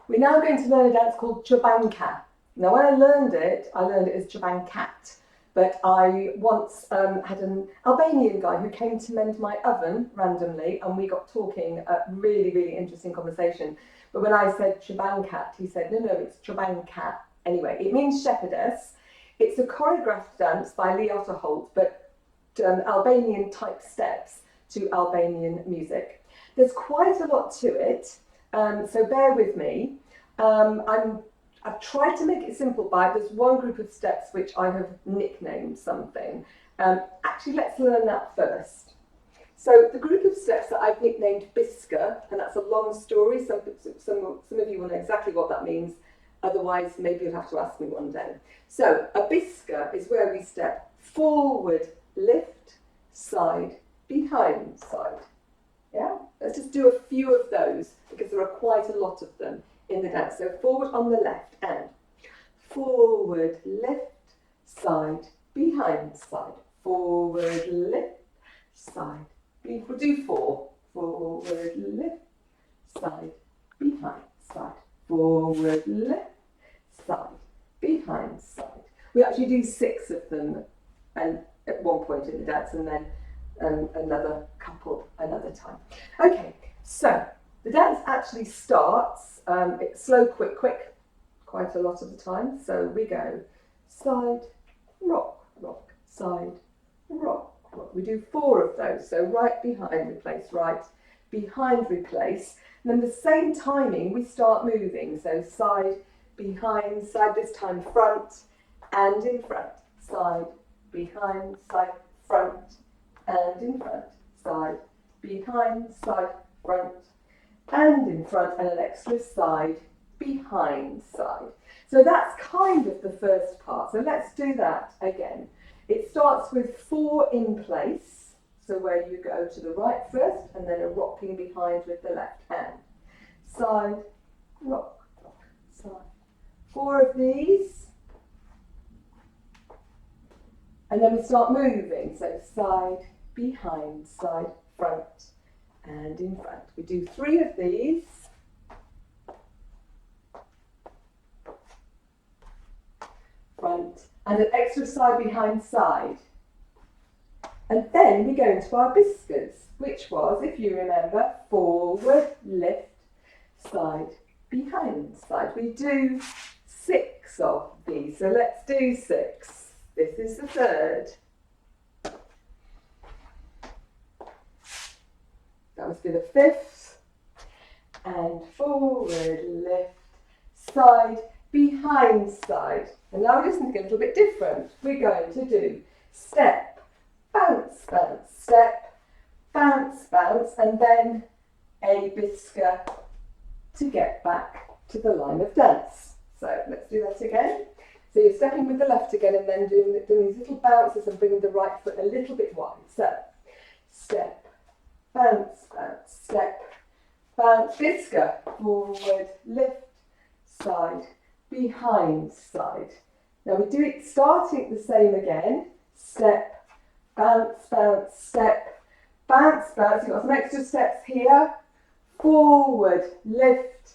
We're now going to learn a dance called Chabanka. Now, when I learned it as Chabankat. But I once had an Albanian guy who came to mend my oven randomly, and we got talking, a really, really interesting conversation. But when I said Chabankat, he said, no, it's Chabankat. Anyway, it means shepherdess. It's a choreographed dance by Liota Holt, but Albanian type steps to Albanian music. There's quite a lot to it, so bear with me. I've tried to make it simple there's one group of steps which I have nicknamed something. Actually, let's learn that first. So the group of steps that I've nicknamed Biska, and that's a long story. Some of you will know exactly what that means. Otherwise, maybe you'll have to ask me one day. So a Biska is where we step forward, lift, side, behind, side. Yeah? Let's just do a few of those because there are quite a lot of them in the dance. So forward on the left and forward, lift, side, behind, side. Forward, lift, side. We'll do 4. Forward, lift, side, behind, side. Forward, lift, side, behind, side. We actually do 6 of them and at one point in the dance, and then another couple another time. Okay, so the dance actually starts, it's slow, quick, quite a lot of the time. So we go side, rock, rock, side, rock, rock. We do 4 of those. So right, behind, replace, right, behind, replace. And then the same timing, we start moving. So side, behind, side, this time front and in front. Side, behind, side, front and in front. Side, behind, side, front and in front, and an extra side, behind, side. So that's kind of the first part. So let's do that again. It starts with 4 in place. So where you go to the right first, and then a rocking behind with the left hand. Side, rock, rock, side. 4 of these. And then we start moving. So side, behind, side, front, and in front. We do 3 of these. Front, and an extra side, behind, side. And then we go into our biscuits, which was, if you remember, forward, lift, side, behind, side. We do 6 of these, so let's do 6. This is the third. That must be the 5th. And forward, lift, side, behind, side. And now we're just going to get a little bit different. We're going to do step, bounce, bounce, step, bounce, bounce, and then a biska to get back to the line of dance. So let's do that again. So you're stepping with the left again and then doing these little bounces and bringing the right foot a little bit wide. So step, bounce, bounce, step, bounce, biska, forward, lift, side, behind, side. Now we do it starting the same again. Step, bounce, bounce, step, bounce, bounce. You've got some extra steps here. Forward, lift,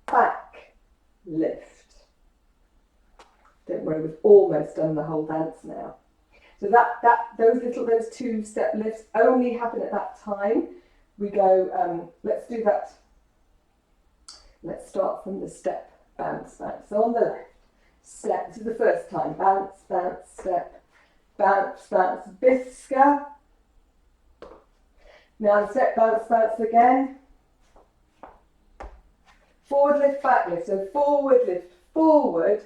back, lift. Don't worry, we've almost done the whole dance now. So those 2-step lifts only happen at that time. We go, let's do that. Let's start from the step, bounce, bounce. So on the left, step, this is the first time. Bounce, bounce, step, bounce, bounce, biska. Now step, bounce, bounce again. Forward lift, back lift. So forward lift, forward,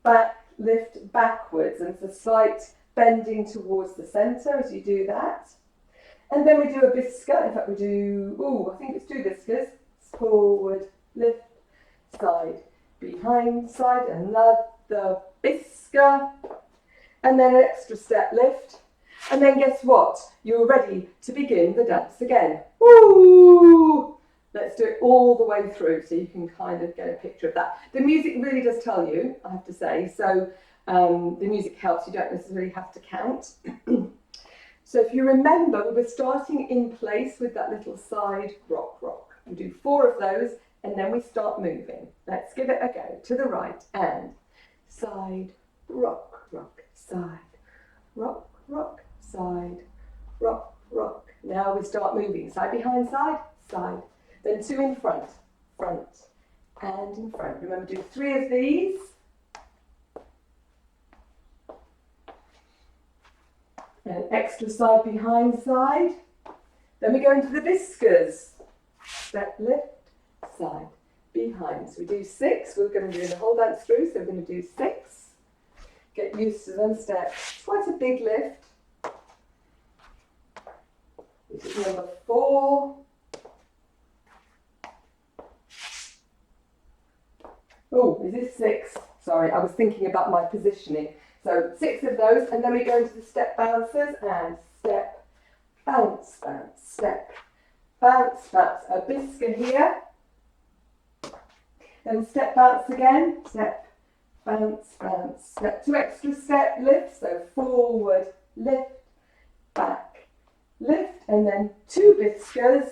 back lift, backwards. And it's a slight bending towards the centre as you do that. And then we do a biska. In fact, we do, I think it's 2 biskas. Forward, lift, side, behind, side. Another biska. And then an extra step lift. And then guess what? You're ready to begin the dance again. Woo! Let's do it all the way through so you can kind of get a picture of that. The music really does tell you, I have to say. So the music helps. You don't necessarily have to count. So if you remember, we were starting in place with that little side rock, rock. We do 4 of those, and then we start moving. Let's give it a go. To the right and side, rock, rock, side, rock, rock, side, rock, rock. Now we start moving. Side behind side, side. Then 2 in front, front, and in front. Remember, do 3 of these. And extra side behind side. Then we go into the whiskers. Step lift, side, behind. So we do 6. We're going to do the whole dance through, so we're going to do 6. Get used to them steps. It's quite a big lift. This is number 4. Oh, is this 6? Sorry, I was thinking about my positioning. So 6 of those, and then we go into the step bouncers and step, bounce, bounce, step, bounce, bounce. A whisker here. Then step bounce again, step, bounce, bounce, step. 2 extra step lifts, so forward, lift, back, lift, and then 2 whiskers.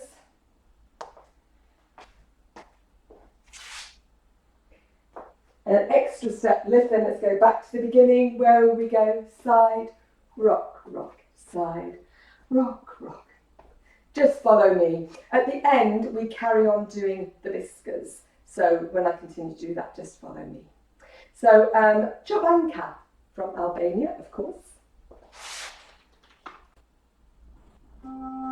And an extra step lift, then let's go back to the beginning. Where will we go? Side, rock, rock, side, rock, rock. Just follow me. At the end, we carry on doing the whiskers. So when I continue to do that, just follow me. So Čobanka from Albania, of course. From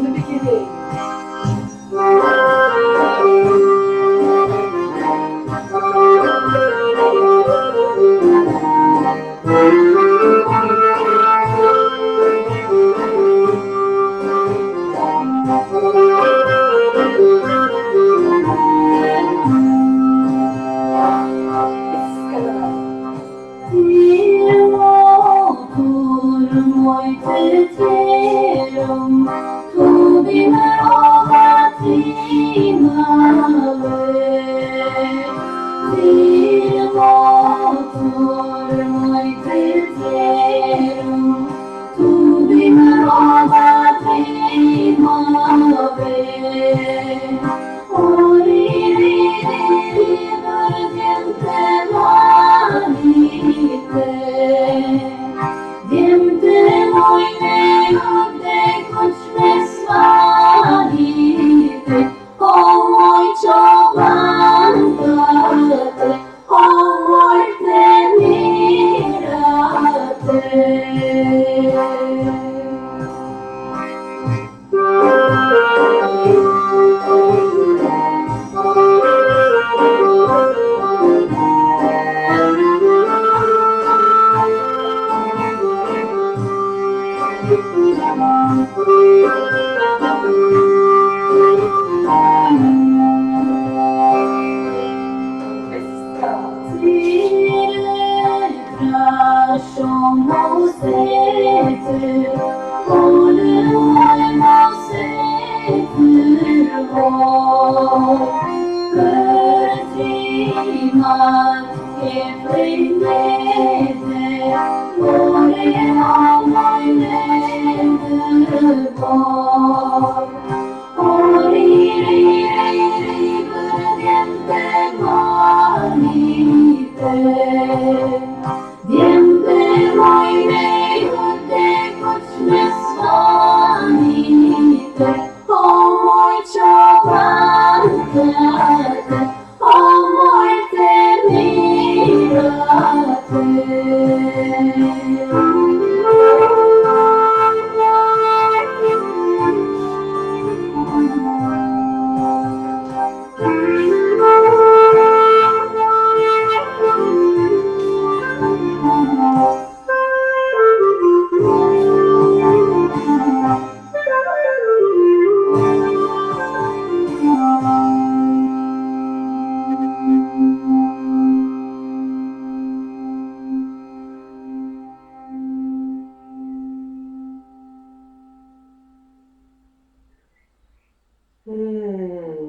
the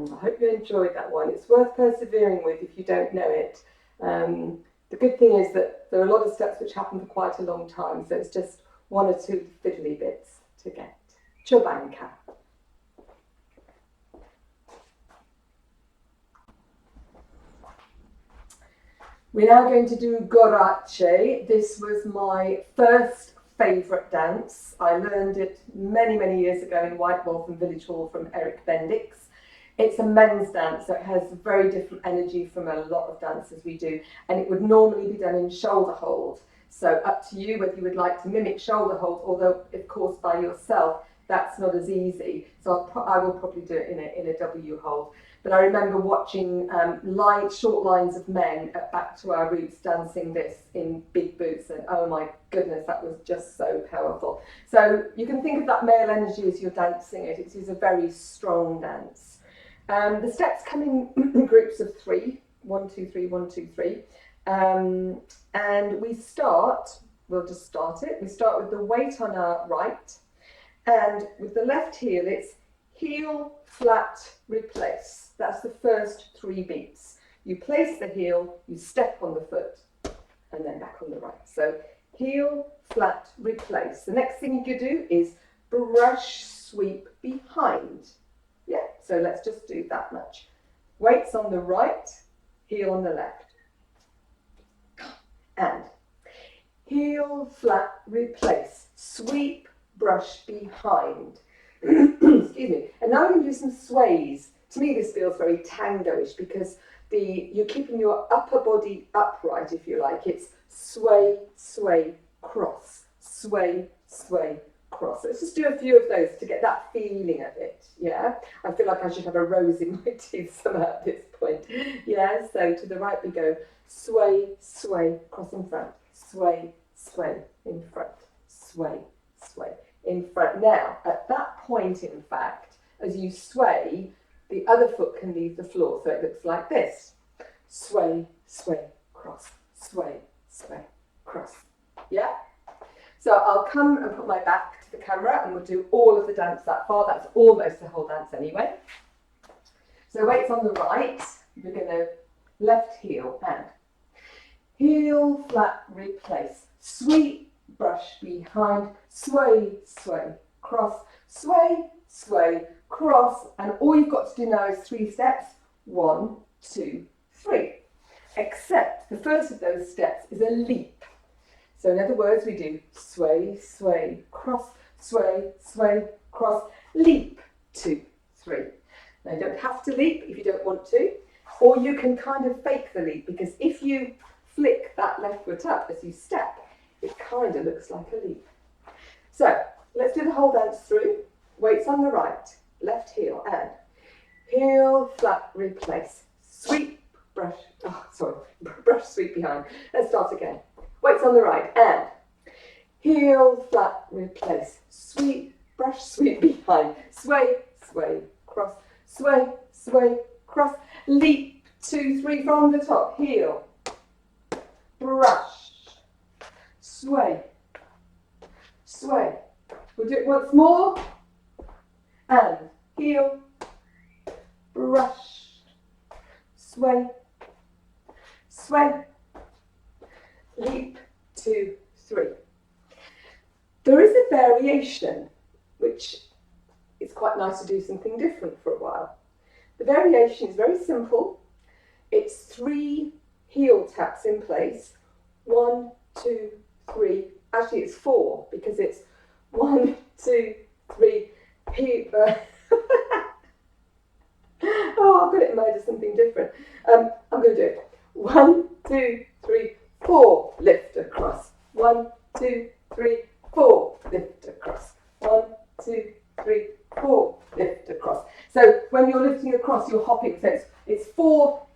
I hope you enjoyed that one. It's worth persevering with if you don't know it. The good thing is that there are a lot of steps which happen for quite a long time, so it's just one or two fiddly bits to get. Chobanka. We're now going to do Gorache. This was my first favourite dance. I learned it many, many years ago in White Wolf and Village Hall from Eric Bendix. It's a men's dance, so it has very different energy from a lot of dances we do, and it would normally be done in shoulder hold. So up to you whether you would like to mimic shoulder hold, although of course by yourself that's not as easy. So I will probably do it in a W hold. But I remember watching short lines of men at Back to Our Roots dancing this in big boots, and oh my goodness, that was just so powerful. So you can think of that male energy as you're dancing it. It is a very strong dance. The steps come in groups of 3, 1, 2, 3, 1, 2, 3. And we'll just start it. We start with the weight on our right, and with the left heel, it's heel, flat, replace. That's the first 3 beats. You place the heel, you step on the foot, and then back on the right. So heel, flat, replace. The next thing you could do is brush, sweep, behind. Yeah, so let's just do that much. Weights on the right, heel on the left. And heel, flat, replace. Sweep, brush, behind. Excuse me. And now we're going to do some sways. To me, this feels very tango-ish because you're keeping your upper body upright, if you like. It's sway, sway, cross. Sway, sway, cross. Let's just do a few of those to get that feeling of it. Yeah, I feel like I should have a rose in my teeth somehow at this point. Yeah, so to the right we go sway, sway, cross in front, sway, sway, in front, sway, sway, in front. Now, at that point, in fact, as you sway, the other foot can leave the floor, so it looks like this. Sway, sway, cross, sway, sway, cross. Yeah? So I'll come and put my back to the camera and we'll do all of the dance that far. That's almost the whole dance anyway. So weights on the right. We're going to left heel and heel, flat, replace. Sweep, brush, behind, sway, sway, cross, sway, sway, cross. And all you've got to do now is 3 steps. 1, 2, 3. Except the first of those steps is a leap. So in other words, we do sway, sway, cross, sway, sway, cross, leap, 2, 3. Now you don't have to leap if you don't want to, or you can kind of fake the leap, because if you flick that left foot up as you step, it kind of looks like a leap. So let's do the whole dance through. Weights on the right, left heel, and heel, flat, replace, sweep, brush, brush, sweep behind. Let's start again. Weights on the right, and heel, flat, replace, sweep, brush, sweep behind, sway, sway, cross, sway, sway, cross, leap, 2, 3 from the top, heel, brush, sway, sway. We'll do it once more, and heel, brush, sway, sway, leap, 2, 3. There is a variation, which is quite nice to do something different for a while. The variation is very simple. It's 3 heel taps in place. 1, 2, 3. Actually, it's 4 because it's 1, 2, 3, heel. Oh, I've got it made as something different. I'm going to do it. 1, 2, 3, 4. Lift across. 1, 2, 3, 4. Lift across. 1, 2, 3, 4. Lift across. So when you're lifting across, you're hopping. So it's four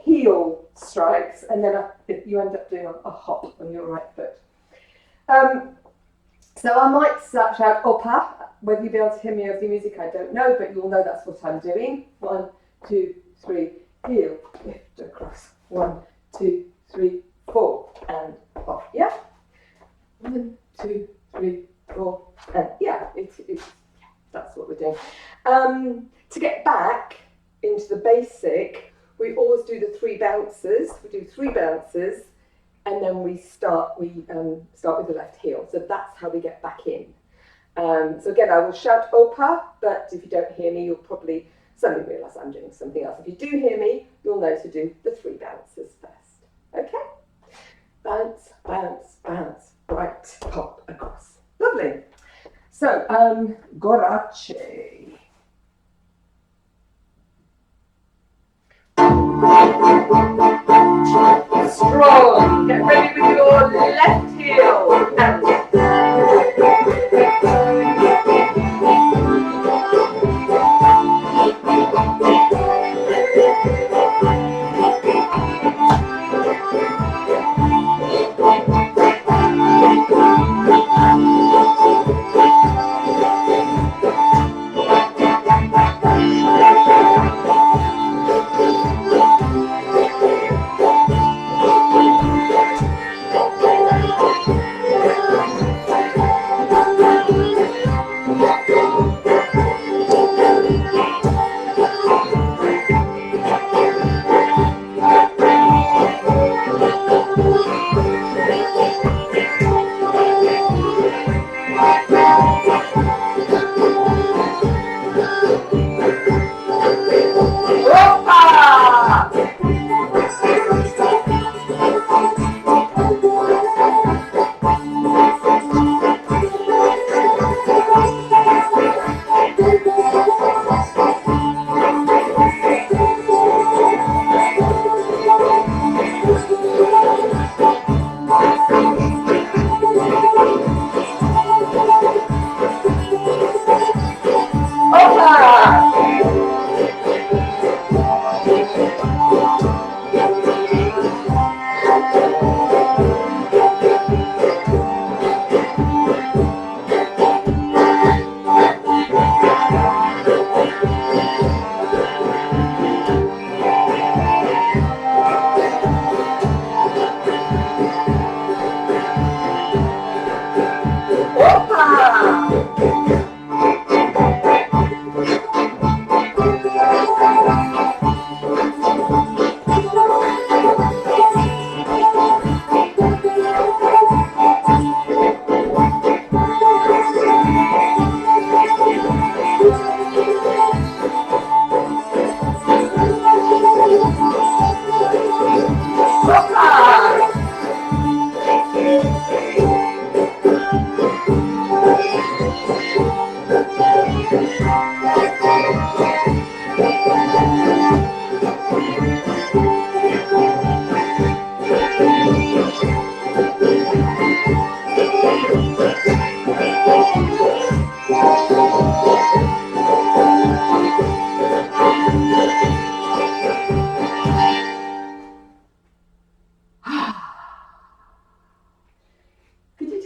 heel strikes, and then you end up doing a hop on your right foot. So I might shout opa. Whether you'll be able to hear me over the music, I don't know, but you'll know that's what I'm doing. 1, 2, 3, heel, lift across. 1, 2, 3, 4, and off. Yeah. 1, 2, 3, 4, and yeah, that's what we're doing. To get back into the basic, we always do the 3 bounces. We do 3 bounces, and then we start with the left heel. So that's how we get back in. So again, I will shout opa, but if you don't hear me, you'll probably suddenly realise I'm doing something else. If you do hear me, you'll know to do the 3 bounces first. Okay? Bounce, bounce, bounce. Right, pop across. Lovely. So, gorache. Strong. Get ready with your left heel.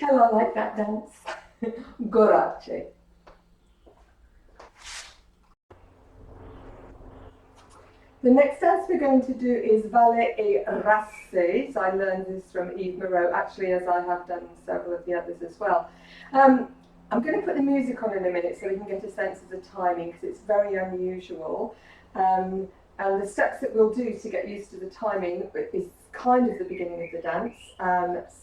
And I like that dance. Gorache. The next dance we're going to do is Valle e Rasse. So I learned this from Yves Moreau, actually, as I have done several of the others as well. I'm going to put the music on in a minute so we can get a sense of the timing because it's very unusual. And the steps that we'll do to get used to the timing is kind of the beginning of the dance.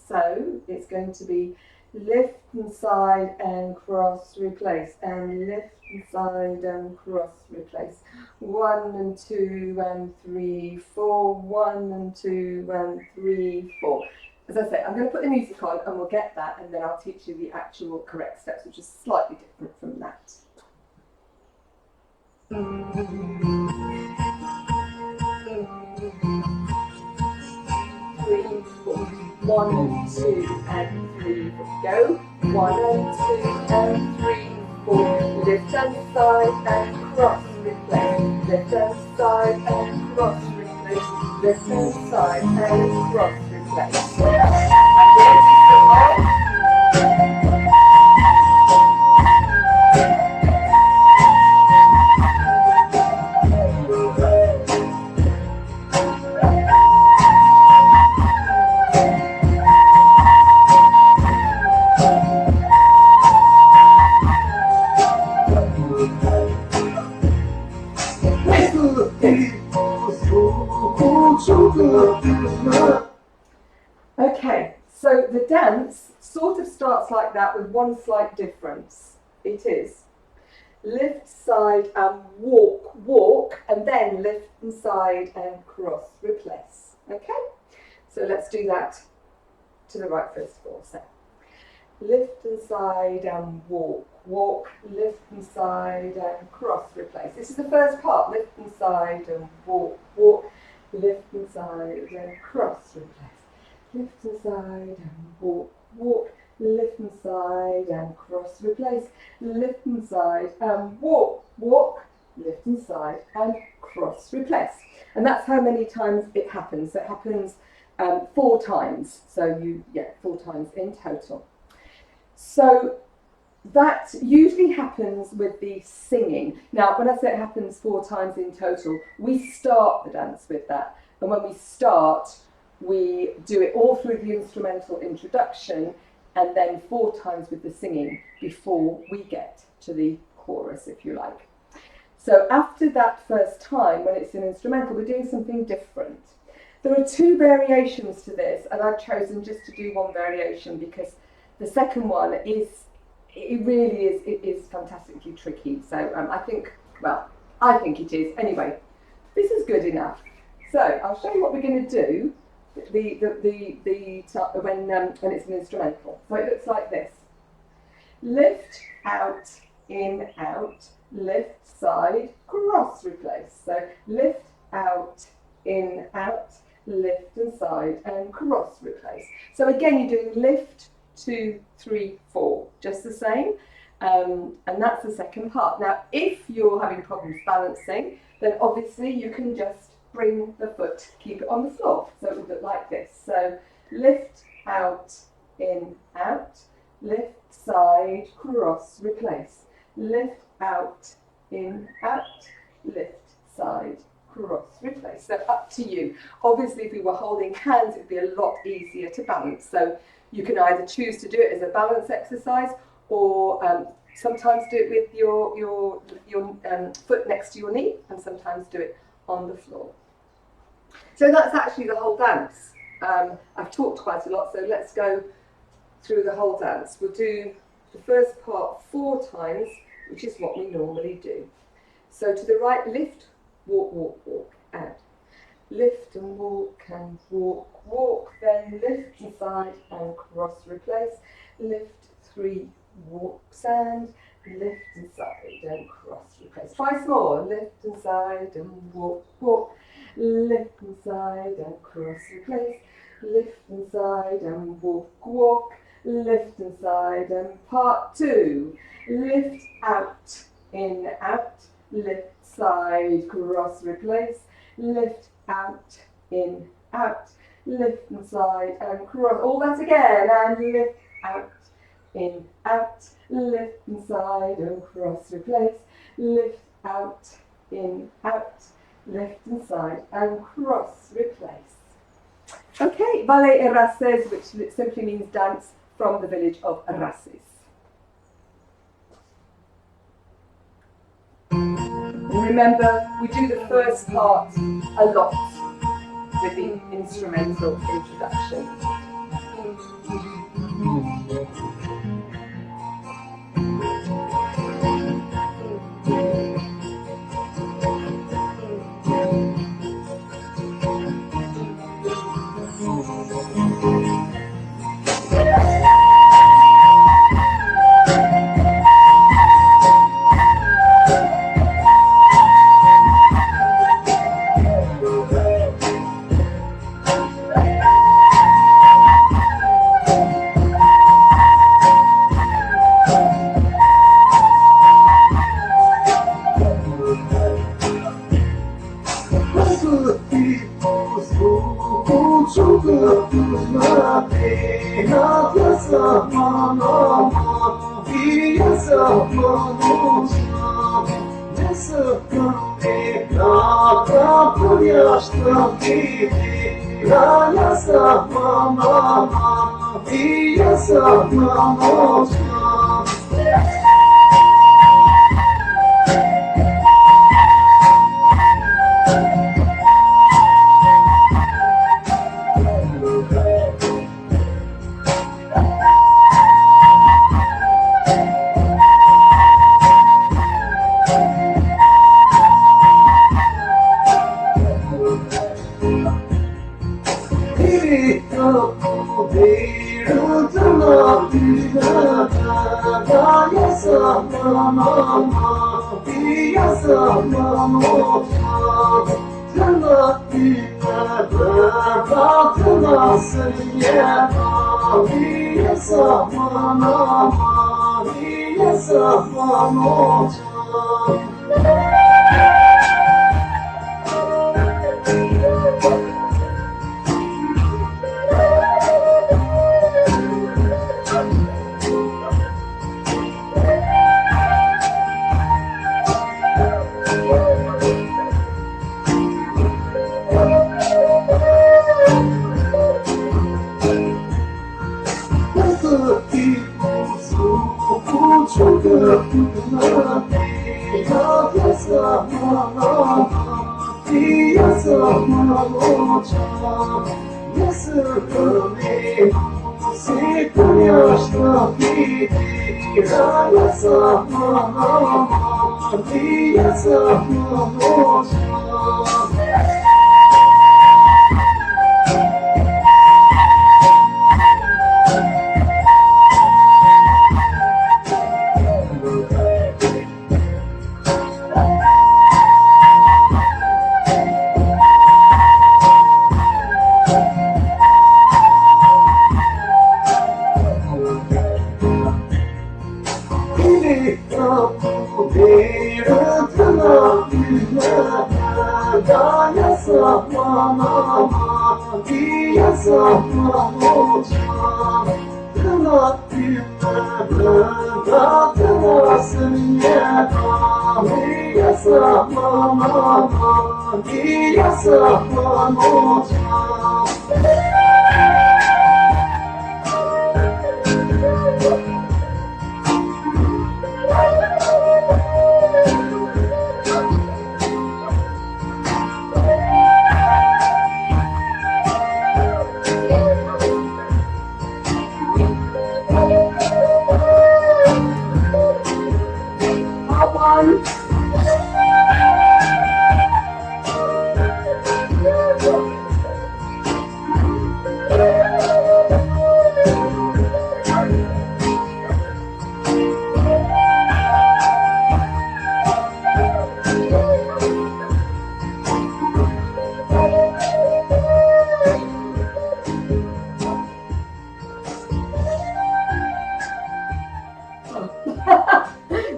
So it's going to be lift and side and cross, replace, and lift and side and cross, replace. 1 and 2 and 3, 4, 1 and 2 and 3, 4. As I say, I'm going to put the music on and we'll get that, and then I'll teach you the actual correct steps, which is slightly different from that. 3, 4. 1 and 2 and 3, 4. Go. 1 and 2 and 3, 4. Lift and side and cross, replace. Lift and side and cross, replace. Lift and side and cross, replace. I'm going to do some more. Okay, so the dance sort of starts like that with one slight difference. It is lift, side and walk, walk, and then lift and side and cross, replace. Okay, so let's do that to the right first of all. So lift and side and walk, walk, lift and side and cross, replace. This is the first part, lift and side and walk, walk, lift and side and cross, replace. Lift and side and walk, walk, lift and side and cross, replace. Lift and side and walk, walk, lift and side and cross, replace. And that's how many times it happens. So it happens 4 times. So 4 times in total. So that usually happens with the singing. Now, when I say it happens 4 times in total, we start the dance with that. And when we start, we do it all through the instrumental introduction and then 4 times with the singing before we get to the chorus, if you like. So after that first time, when it's an instrumental, we're doing something different. There are 2 variations to this, and I've chosen just to do one variation because the second one is fantastically tricky. So I think it is. Anyway, this is good enough. So I'll show you what we're going to do when it's an instrumental. So it looks like this. Lift, out, in, out, lift, side, cross, replace. So lift, out, in, out, lift and side and cross, replace. So again, you're doing lift, 2, 3, 4, just the same. And that's the second part. Now, if you're having problems balancing, then obviously you can just bring the foot, keep it on the floor. So it would look like this. So lift, out, in, out, lift, side, cross, replace. Lift, out, in, out, lift, side, cross, replace. So up to you. Obviously, if we were holding hands, it'd be a lot easier to balance. So you can either choose to do it as a balance exercise or sometimes do it with your foot next to your knee and sometimes do it on the floor. So that's actually the whole dance. I've talked quite a lot, so let's go through the whole dance. We'll do the first part 4 times, which is what we normally do. So to the right, lift, walk, walk, walk, and lift and walk, walk, then lift and side and cross, replace, lift, 3, walks and lift and side and cross, replace. Twice more, lift and side and walk, walk, lift and side and cross, replace, lift and side and walk, walk, lift and side and part 2, lift, out, in, out, lift, side, cross, replace, lift, out, in, out, lift and side and cross, all that again, and lift, out, in, out, lift and side and cross, replace, lift, out, in, out, lift and side and cross, replace. Okay, Ballet Races, which simply means dance from the village of Races. Remember, we do the first part a lot with the instrumental introduction.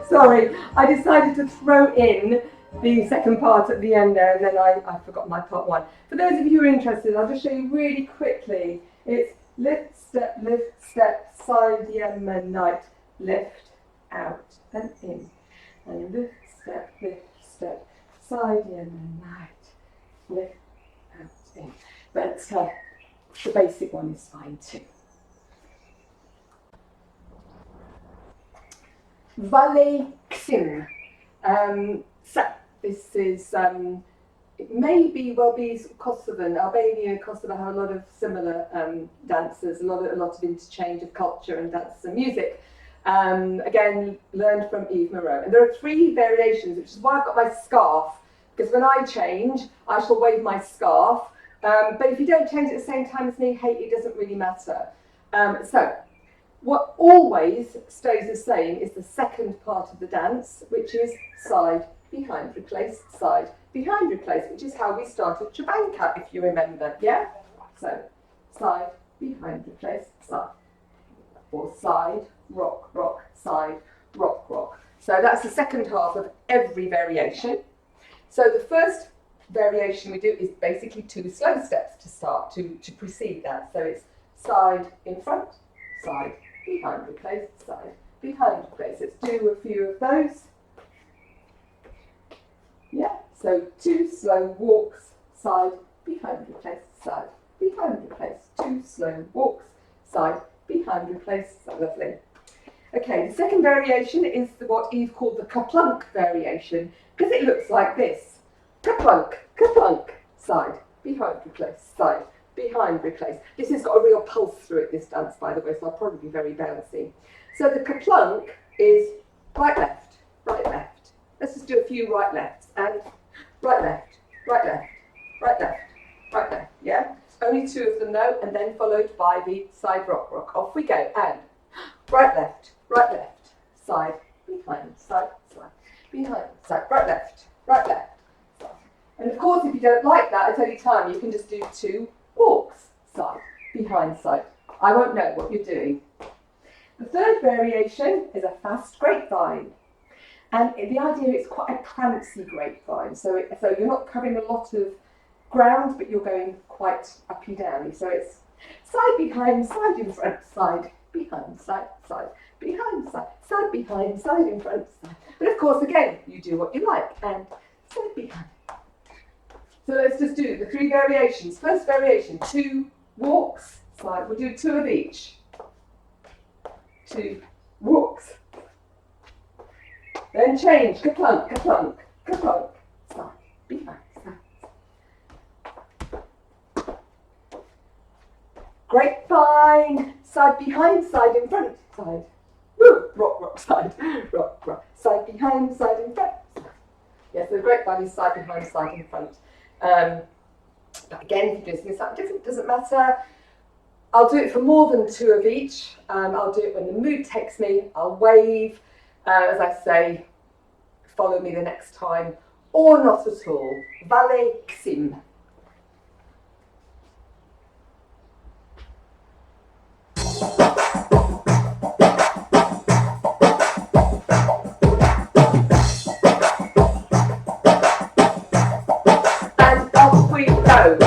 Sorry, I decided to throw in the second part at the end there, and then I forgot my part one. For those of you who are interested, I'll just show you really quickly. It's lift, step, side, Yemenite, lift, out, and in. And lift, step, side, Yemenite, lift, out, in. But the basic one is fine too. Valley Xin. So, This is it may be well be Kosovan, Albania and Kosovo have a lot of similar dances, a lot of interchange of culture and dances and music. Again, learned from Eve Moreau. And there are 3 variations, which is why I've got my scarf, because when I change, I shall wave my scarf. But if you don't change at the same time as me, hey, it doesn't really matter. So, what always stays the same is the second part of the dance, which is side, behind, replace, side, behind, replace, which is how we started Czabanka, if you remember, yeah? So, side, behind, replace, side. Or side, rock, rock, side, rock, rock. So that's the second half of every variation. So the first variation we do is basically 2 slow steps to start, to precede that. So it's side in front, side, behind, replace, side, behind, replace. Let's do a few of those. Yeah, so 2 slow walks, side, behind, replace, side, behind, replace. 2 slow walks, side, behind, replace. So lovely. Okay, the second variation is what Eve called the kaplunk variation, because it looks like this. Kaplunk, kaplunk, side, behind, replace, side, behind, replace. This has got a real pulse through it, this dance, by the way, so I'll probably be very bouncy. So the kaplunk is right, left, right, left. Let's just do a few right, lefts, and right, left, right, left, right, left, right, left, yeah? Only 2 of them though, and then followed by the side rock, rock. Off we go, and right, left, side, behind, side, behind, side, right, left, side. And of course, if you don't like that at any time, you can just do 2 walks, side, behind, side. I won't know what you're doing. The third variation is a fast grapevine. And the idea is quite a prancy grapevine. So you're not covering a lot of ground, but you're going quite uppy downy. So it's side, behind, side in front, side, behind, side, side, behind, side, behind, side in front, side. But of course, again, you do what you like, and side, behind. So let's just do the 3 variations. First variation, 2 walks, side. We'll do 2 of each. 2 walks. Then change, kaplunk, kaplunk, kaplunk, side, behind, side. Grapevine, side, behind, side in front, side. Woo, rock, rock, side, rock, rock, side, behind, side in front. Yes, the grapevine is side, behind, side in front. But again, if you're doing something different, it doesn't matter. I'll do it for more than 2 of each. I'll do it when the mood takes me. I'll wave, as I say, follow me the next time, or not at all. Vale Ksim. And off we go.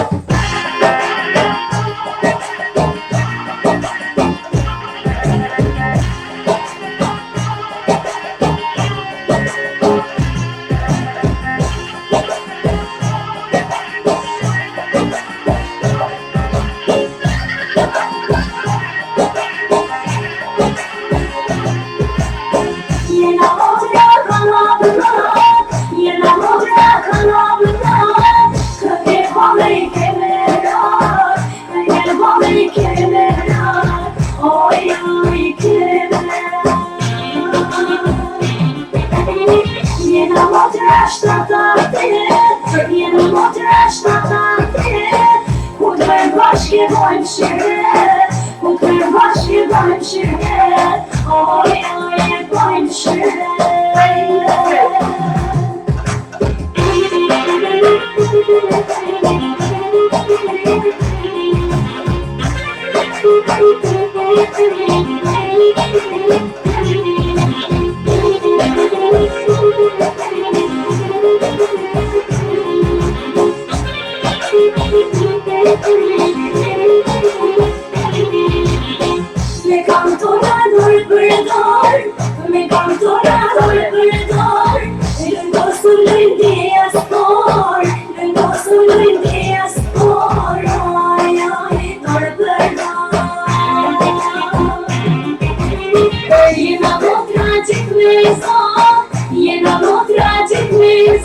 You know, tragic me,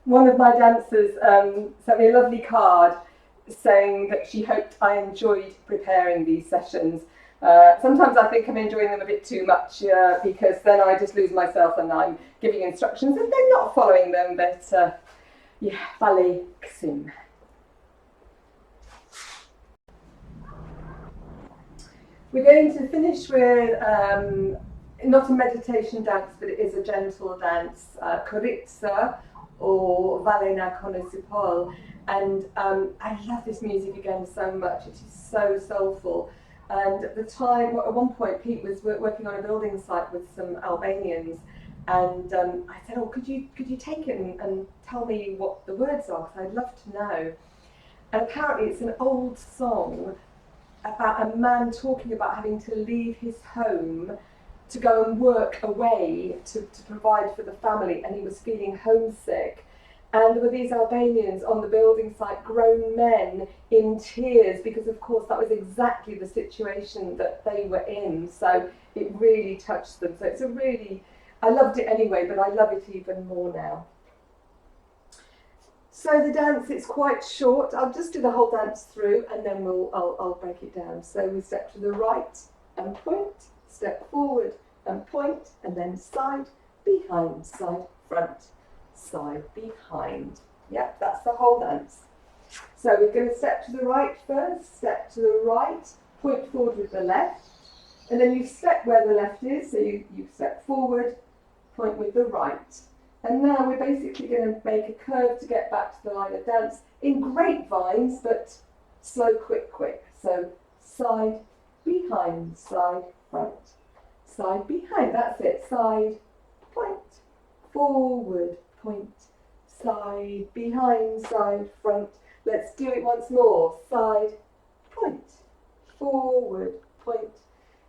One of my dancers sent me a lovely card saying that she hoped I enjoyed preparing these sessions. Sometimes I think I'm enjoying them a bit too much because then I just lose myself and I'm giving instructions and they're not following them, but yeah, ballet ksim. We're going to finish with not a meditation dance, but it is a gentle dance, Korytsa, or Valle na Konosipol. And I love this music again so much. It is so soulful. And at the time, at one point, Pete was working on a building site with some Albanians. And I said, oh, could you take it and tell me what the words are? Because I'd love to know. And apparently it's an old song about a man talking about having to leave his home to go and work away to provide for the family, and he was feeling homesick. And there were these Albanians on the building site, grown men in tears, because of course that was exactly the situation that they were in. So it really touched them. So it's a really, I loved it anyway, but I love it even more now. So the dance, it's quite short. I'll just do the whole dance through and then I'll break it down. So we step to the right and point, step forward and point, and then side, behind, side, front, side, behind. Yep, that's the whole dance. So we're going to step to the right first, step to the right, point forward with the left, and then you step where the left is, so you step forward, point with the right. And now we're basically going to make a curve to get back to the line of dance in grapevines, but slow, quick, quick. So side, behind, side, front. Side, behind, that's it. Side, point, forward, point. Side, behind, side, front. Let's do it once more. Side, point, forward, point.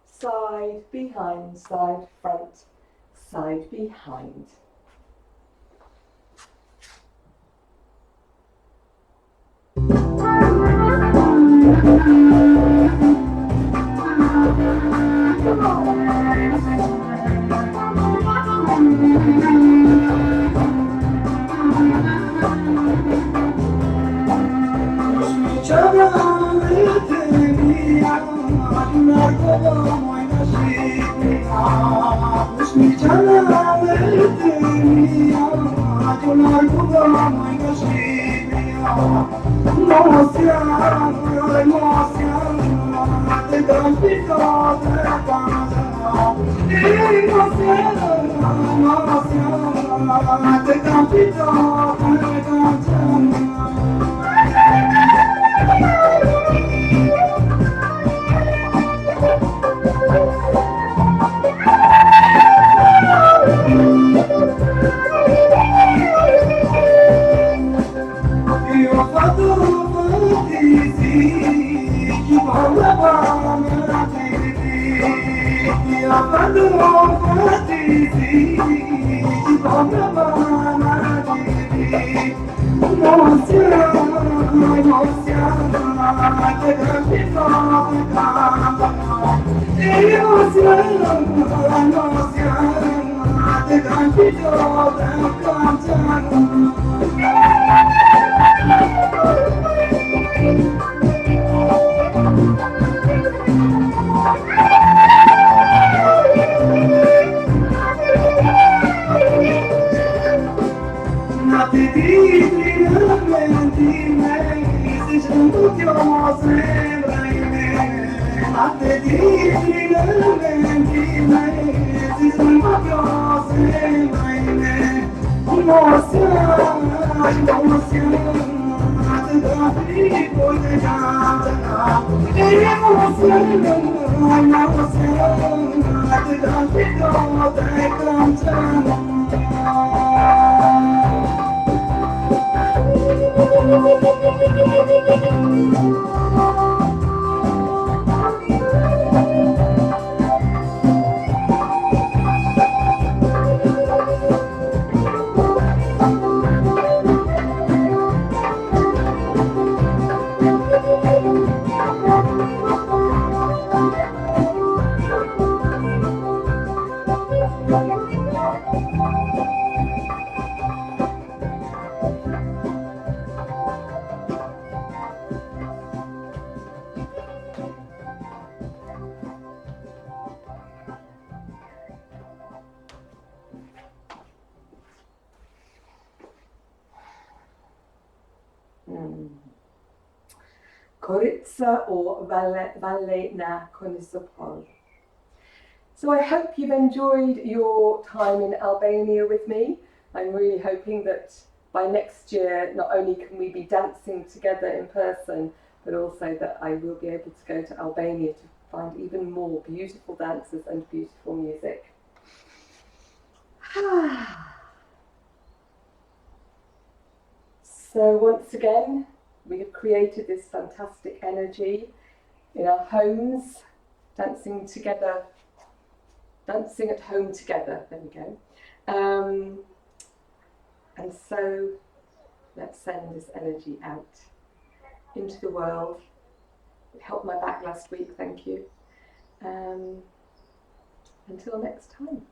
Side, behind, side, front. Side, behind. Gorica or Valle na Conisopol. So I hope you've enjoyed your time in Albania with me. I'm really hoping that by next year, not only can we be dancing together in person, but also that I will be able to go to Albania to find even more beautiful dancers and beautiful music. So once again, we have created this fantastic energy in our homes, dancing together, dancing at home together, there we go. And so let's send this energy out into the world. It helped my back last week, thank you. Until next time.